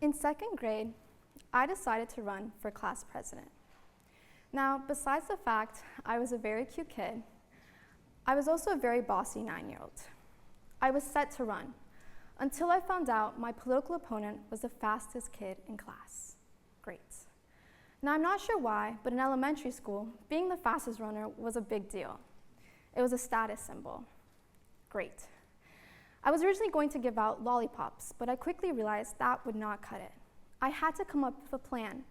In second grade, I decided to run for class president. Now, besides the fact I was a very cute kid, I was also a very bossy 9-year-old. I was set to run until I found out my political opponent was the fastest kid in class. Great. Now, I'm not sure why, but in elementary school, being the fastest runner was a big deal. It was a status symbol. Great. I was originally going to give out lollipops, but I quickly realized that would not cut it. I had to come up with a plan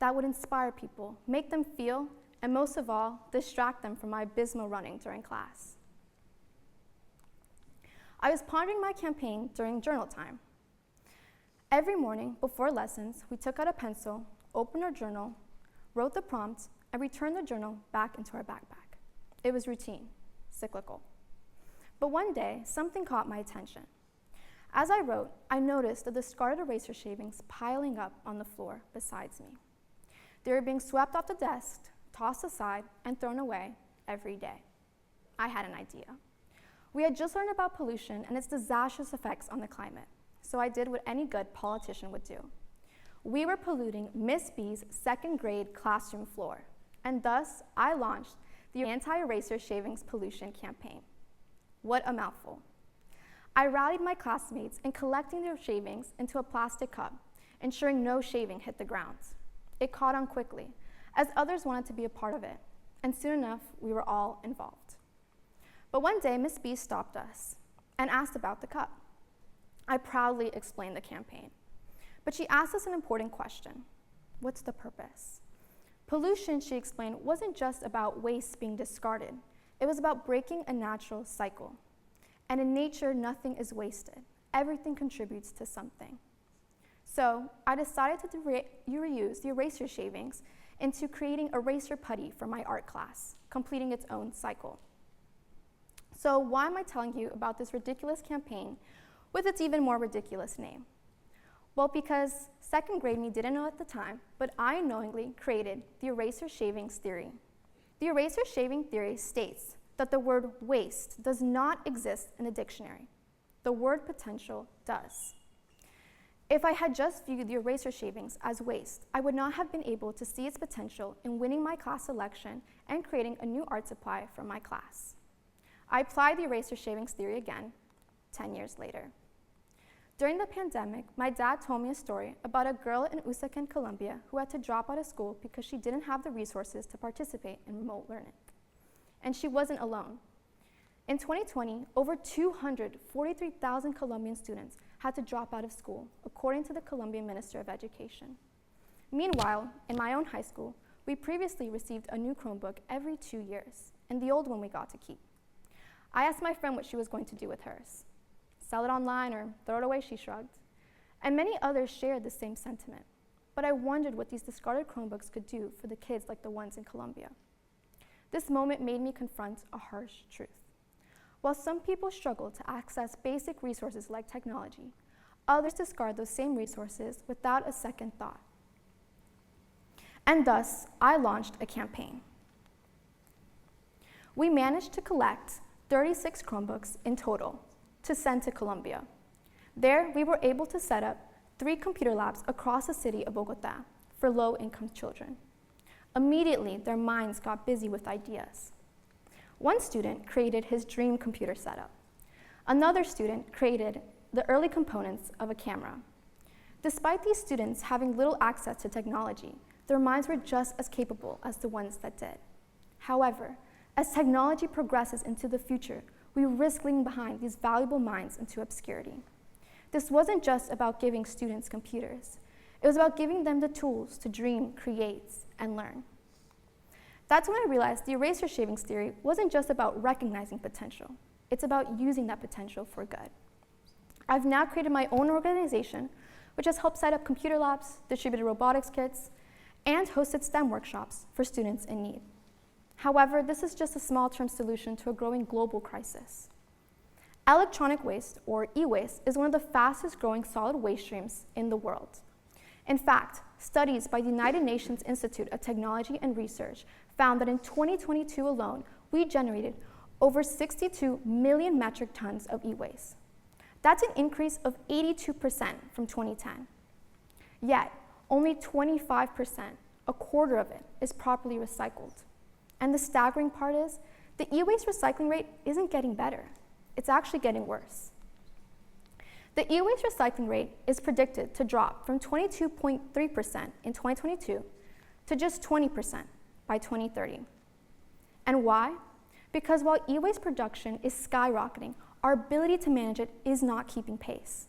that would inspire people, make them feel, and most of all, distract them from my abysmal running during class. I was pondering my campaign during journal time. Every morning before lessons, we took out a pencil, opened our journal, wrote the prompt, and returned the journal back into our backpack. It was routine, cyclical. But one day, something caught my attention. As I wrote, I noticed the discarded eraser shavings piling up on the floor beside me. They were being swept off the desk, tossed aside, and thrown away every day. I had an idea. We had just learned about pollution and its disastrous effects on the climate, so I did what any good politician would do. We were polluting Miss B's second grade classroom floor, and thus I launched the Anti-Eraser Shavings Pollution Campaign. What a mouthful. I rallied my classmates in collecting their shavings into a plastic cup, ensuring no shaving hit the ground. It caught on quickly, as others wanted to be a part of it, and soon enough, we were all involved. But one day, Miss B stopped us and asked about the cup. I proudly explained the campaign, but she asked us an important question. What's the purpose? Pollution, she explained, wasn't just about waste being discarded. It was about breaking a natural cycle. And in nature, nothing is wasted. Everything contributes to something. So I decided to reuse the eraser shavings into creating eraser putty for my art class, completing its own cycle. So why am I telling you about this ridiculous campaign with its even more ridiculous name? Well, because second grade me didn't know at the time, but I unknowingly created the eraser shavings theory. The eraser shaving theory states that the word waste does not exist in the dictionary. The word potential does. If I had just viewed the eraser shavings as waste, I would not have been able to see its potential in winning my class election and creating a new art supply for my class. I applied the eraser shavings theory again 10 years later. During the pandemic, my dad told me a story about a girl in Usaquén, Colombia, who had to drop out of school because she didn't have the resources to participate in remote learning. And she wasn't alone. In 2020, over 243,000 Colombian students had to drop out of school, according to the Colombian Minister of Education. Meanwhile, in my own high school, we previously received a new Chromebook every 2 years, and the old one we got to keep. I asked my friend what she was going to do with hers. Sell it online or throw it away, she shrugged. And many others shared the same sentiment. But I wondered what these discarded Chromebooks could do for the kids like the ones in Colombia. This moment made me confront a harsh truth. While some people struggle to access basic resources like technology, others discard those same resources without a second thought. And thus, I launched a campaign. We managed to collect 36 Chromebooks in total to send to Colombia. There, we were able to set up 3 computer labs across the city of Bogotá for low-income children. Immediately, their minds got busy with ideas. One student created his dream computer setup. Another student created the early components of a camera. Despite these students having little access to technology, their minds were just as capable as the ones that did. However, as technology progresses into the future, we risk leaving behind these valuable minds into obscurity. This wasn't just about giving students computers. It was about giving them the tools to dream, create, and learn. That's when I realized the eraser shavings theory wasn't just about recognizing potential. It's about using that potential for good. I've now created my own organization, which has helped set up computer labs, distributed robotics kits, and hosted STEM workshops for students in need. However, this is just a small-term solution to a growing global crisis. Electronic waste, or e-waste, is one of the fastest-growing solid waste streams in the world. In fact, studies by the United Nations Institute of Technology and Research found that in 2022 alone, we generated over 62 million metric tons of e-waste. That's an increase of 82% from 2010. Yet, only 25%, a quarter of it, is properly recycled. And the staggering part is, the e-waste recycling rate isn't getting better. It's actually getting worse. The e-waste recycling rate is predicted to drop from 22.3% in 2022 to just 20% by 2030. And why? Because while e-waste production is skyrocketing, our ability to manage it is not keeping pace.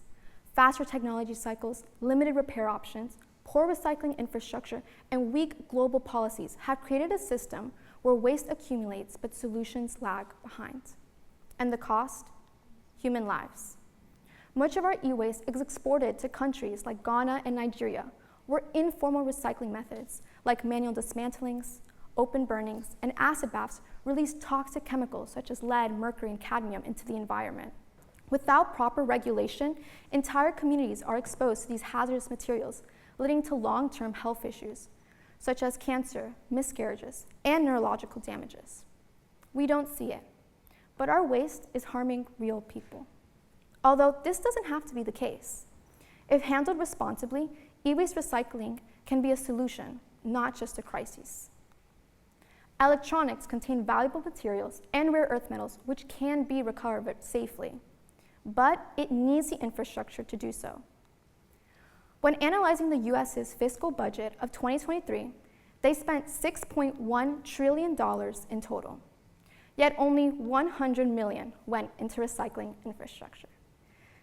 Faster technology cycles, limited repair options, poor recycling infrastructure, and weak global policies have created a system where waste accumulates but solutions lag behind. And the cost? Human lives. Much of our e-waste is exported to countries like Ghana and Nigeria, where informal recycling methods like manual dismantlings, open burnings, and acid baths release toxic chemicals such as lead, mercury, and cadmium into the environment. Without proper regulation, entire communities are exposed to these hazardous materials, leading to long-term health issues, such as cancer, miscarriages, and neurological damages. We don't see it, but our waste is harming real people. Although this doesn't have to be the case. If handled responsibly, e-waste recycling can be a solution, not just a crisis. Electronics contain valuable materials and rare earth metals which can be recovered safely, but it needs the infrastructure to do so. When analyzing the US's fiscal budget of 2023, they spent $6.1 trillion in total, yet only $100 million went into recycling infrastructure.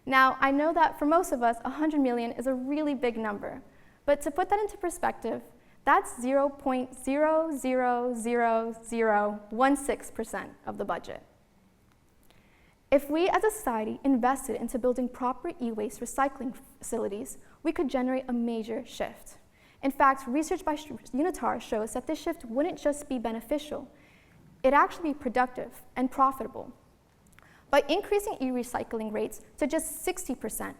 Now, I know that for most of us, 100 million is a really big number, but to put that into perspective, that's 0.0000016% of the budget. If we as a society invested into building proper e-waste recycling facilities, we could generate a major shift. In fact, research by Unitar shows that this shift wouldn't just be beneficial, it'd actually be productive and profitable. By increasing e-recycling rates to just 60%,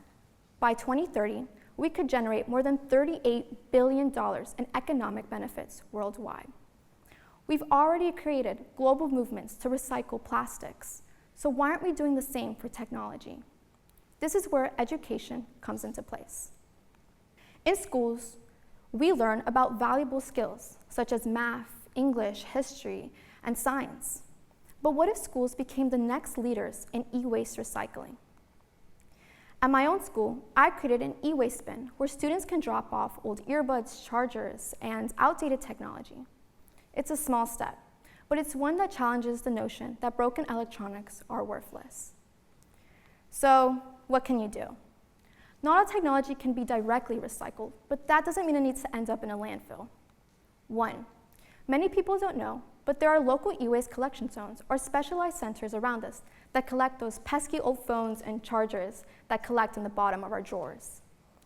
by 2030, we could generate more than $38 billion in economic benefits worldwide. We've already created global movements to recycle plastics, so why aren't we doing the same for technology? This is where education comes into place. In schools, we learn about valuable skills such as math, English, history, and science. But what if schools became the next leaders in e-waste recycling? At my own school, I created an e-waste bin where students can drop off old earbuds, chargers, and outdated technology. It's a small step, but it's one that challenges the notion that broken electronics are worthless. So, what can you do? Not all technology can be directly recycled, but that doesn't mean it needs to end up in a landfill. 1. Many people don't know, but there are local e-waste collection zones or specialized centers around us that collect those pesky old phones and chargers that collect in the bottom of our drawers.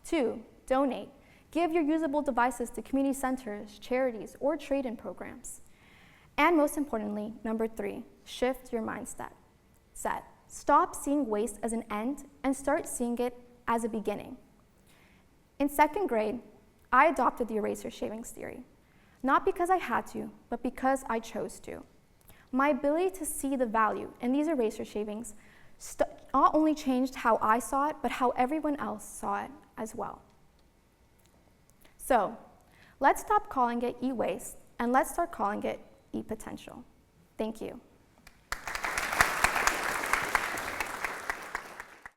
2. Donate. Give your usable devices to community centers, charities, or trade-in programs. And most importantly, number 3, shift your mindset. Stop seeing waste as an end and start seeing it as a beginning. In 2nd grade, I adopted the eraser shavings theory. Not because I had to, but because I chose to. My ability to see the value in these eraser shavings not only changed how I saw it, but how everyone else saw it as well. So, let's stop calling it e-waste, and let's start calling it e-potential. Thank you.